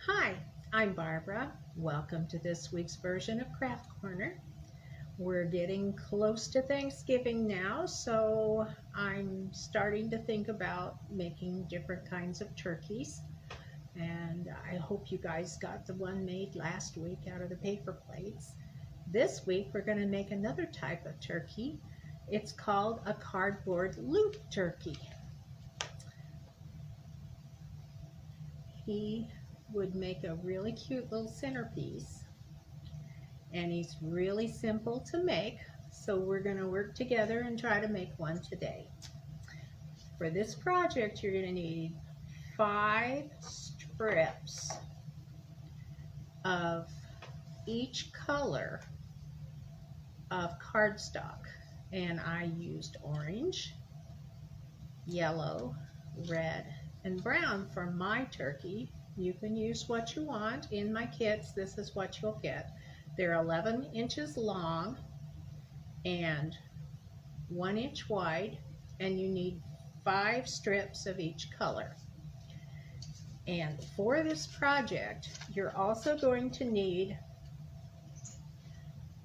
Hi, I'm Barbara. Welcome to this week's version of Craft Corner. We're getting close to Thanksgiving now, so I'm starting to think about making different kinds of turkeys. And I hope you guys got the one made last week out of the paper plates. This week we're going to make another type of turkey. It's called a cardboard loop turkey. He would make a really cute little centerpiece, and he's really simple to make, so we're going to work together and try to make one today. For this project, you're going to need 5 strips of each color of cardstock, and I used orange, yellow, red, and brown for my turkey. You can use what you want. In my kits, this is what you'll get. They're 11 inches long and 1 inch wide, and you need 5 strips of each color. And for this project, you're also going to need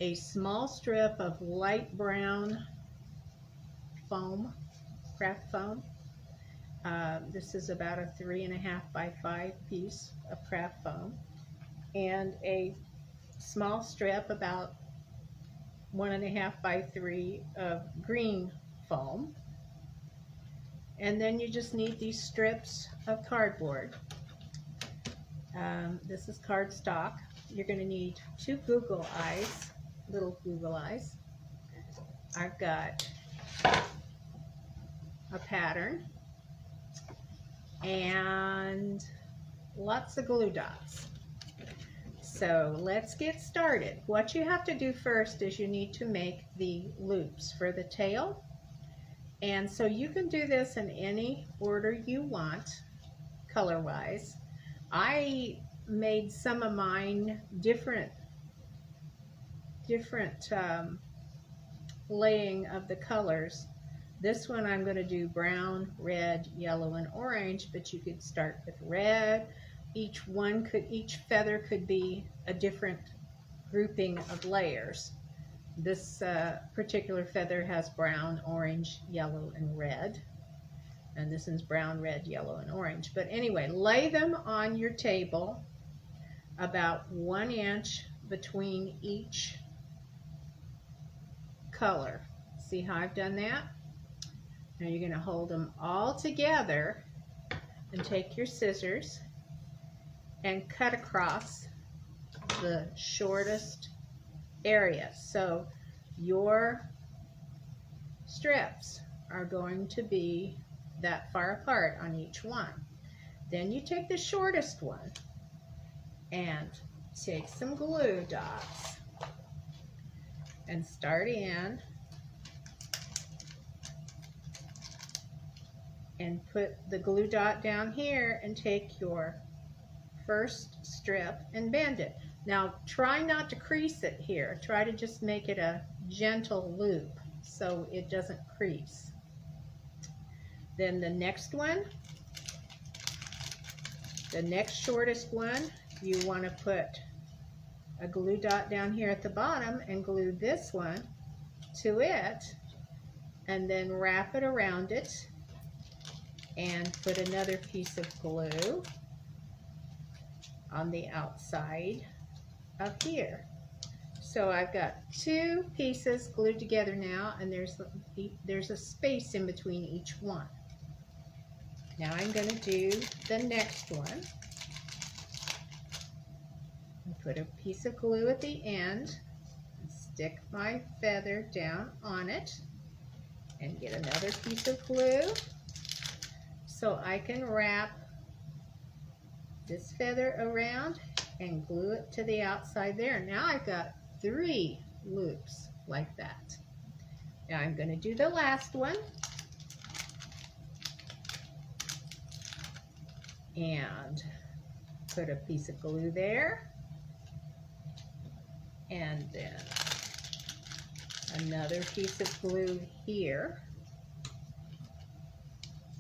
a small strip of light brown foam, craft foam. This is about a 3.5 by 5 piece of craft foam, and a small strip about 1.5 by 3 of green foam. And then you just need these strips of cardboard. This is cardstock. You're going to need 2 Google eyes, little Google eyes. I've got a pattern and lots of glue dots. So let's get started. What you have to do first is you need to make the loops for the tail. And so you can do this in any order you want, color-wise. I made some of mine different laying of the colors. This one I'm going to do brown, red, yellow, and orange, but you could start with red. Each feather could be a different grouping of layers. This particular feather has brown, orange, yellow, and red. And this one's brown, red, yellow, and orange. But anyway, lay them on your table about 1 inch between each color. See how I've done that? Now you're going to hold them all together and take your scissors and cut across the shortest area. So your strips are going to be that far apart on each one. Then you take the shortest one and take some glue dots and start in and put the glue dot down here and take your first strip and bend it. Now try not to crease it here. Try to just make it a gentle loop so it doesn't crease. Then the next one, the next shortest one, you want to put a glue dot down here at the bottom and glue this one to it, and then wrap it around it and put another piece of glue on the outside of here. So I've got 2 pieces glued together now, and there's a space in between each one. Now I'm going to do the next one. Put a piece of glue at the end, and stick my feather down on it, and get another piece of glue so I can wrap this feather around and glue it to the outside there. Now I've got 3 loops like that. Now I'm going to do the last one, and put a piece of glue there, and then another piece of glue here,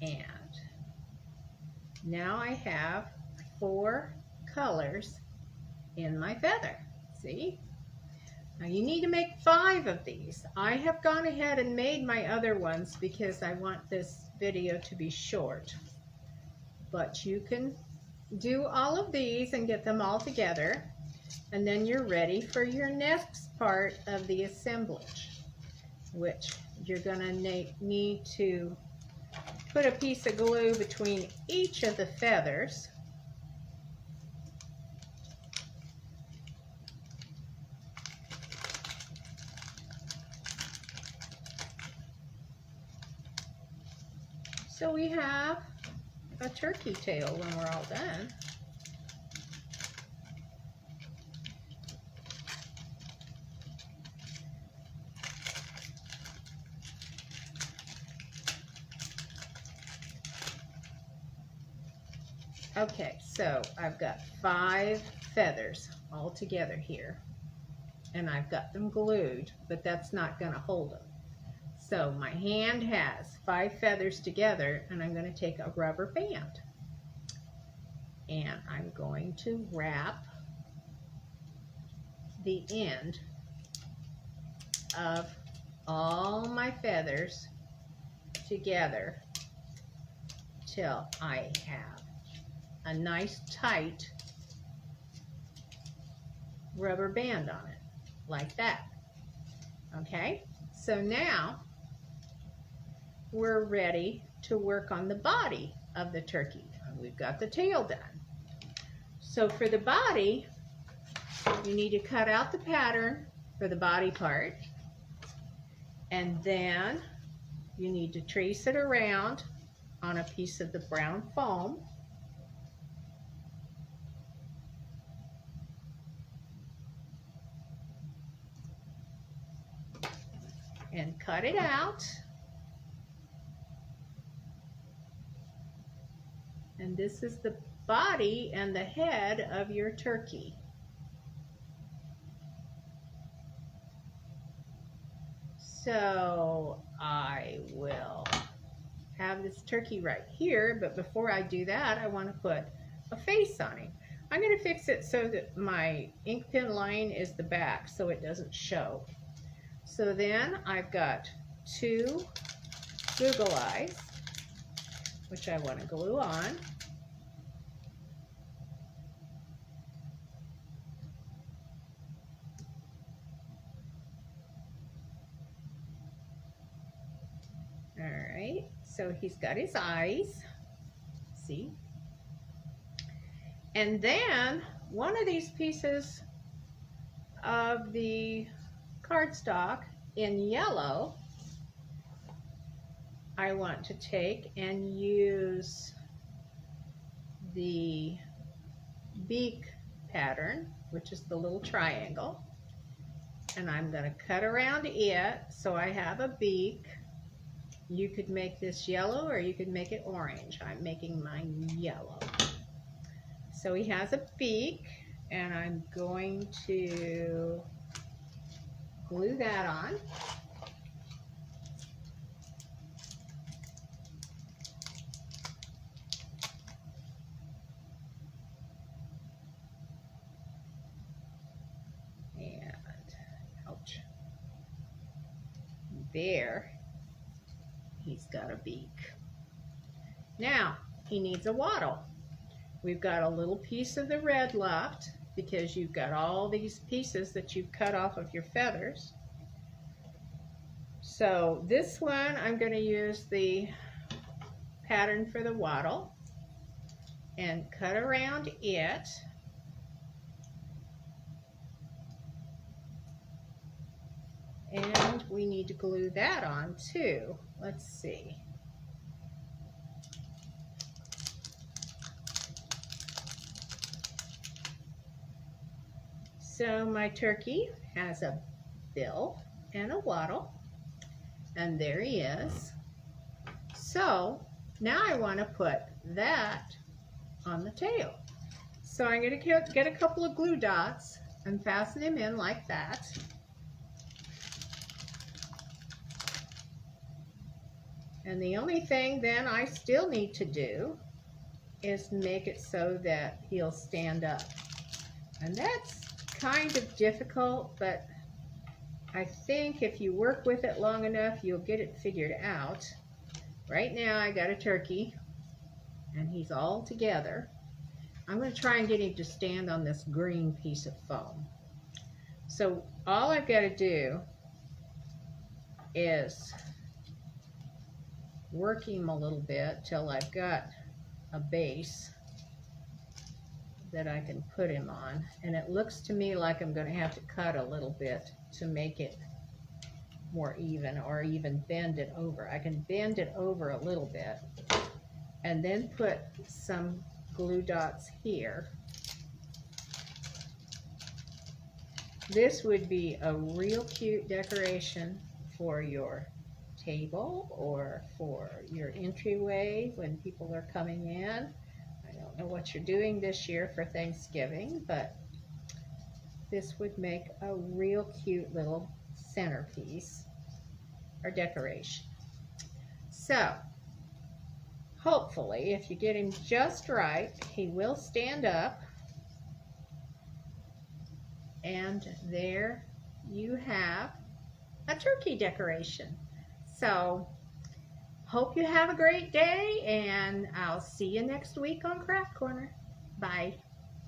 and now I have 4 colors in my feather. See? Now you need to make 5 of these. I have gone ahead and made my other ones because I want this video to be short. But you can do all of these and get them all together, and then you're ready for your next part of the assemblage, which you're going to need to put a piece of glue between each of the feathers. So we have a turkey tail when we're all done. Okay, so I've got 5 feathers all together here, and I've got them glued, but that's not going to hold them. So my hand has 5 feathers together, and I'm going to take a rubber band, and I'm going to wrap the end of all my feathers together till I have a nice tight rubber band on it, like that. Okay, so now we're ready to work on the body of the turkey. We've got the tail done. So for the body, you need to cut out the pattern for the body part, and then you need to trace it around on a piece of the brown foam. And cut it out. And this is the body and the head of your turkey. So I will have this turkey right here, but before I do that, I want to put a face on him. I'm going to fix it so that my ink pen line is the back so it doesn't show. So then I've got 2 Google eyes, which I want to glue on. All right, so he's got his eyes, see? And then one of these pieces of the cardstock in yellow, I want to take and use the beak pattern, which is the little triangle, and I'm going to cut around it so I have a beak. You could make this yellow or you could make it orange. I'm making mine yellow. So he has a beak, and I'm going to glue that on. And, ouch. There, he's got a beak. Now, he needs a wattle. We've got a little piece of the red left because you've got all these pieces that you've cut off of your feathers. So this one, I'm going to use the pattern for the wattle and cut around it. And we need to glue that on too. Let's see. So my turkey has a bill and a wattle, and there he is. So now I want to put that on the tail. So I'm going to get a couple of glue dots and fasten him in like that. And the only thing then I still need to do is make it so that he'll stand up. And that's kind of difficult, but I think if you work with it long enough, you'll get it figured out. Right now I got a turkey and he's all together. I'm going to try and get him to stand on this green piece of foam. So all I've got to do is work him a little bit till I've got a base that I can put him on. And it looks to me like I'm going to have to cut a little bit to make it more even, or even bend it over. I can bend it over a little bit and then put some glue dots here. This would be a real cute decoration for your table or for your entryway when people are coming in. I don't know what you're doing this year for Thanksgiving, but this would make a real cute little centerpiece or decoration. So hopefully, if you get him just right, he will stand up. And there you have a turkey decoration. So hope you have a great day, and I'll see you next week on Craft Corner. Bye.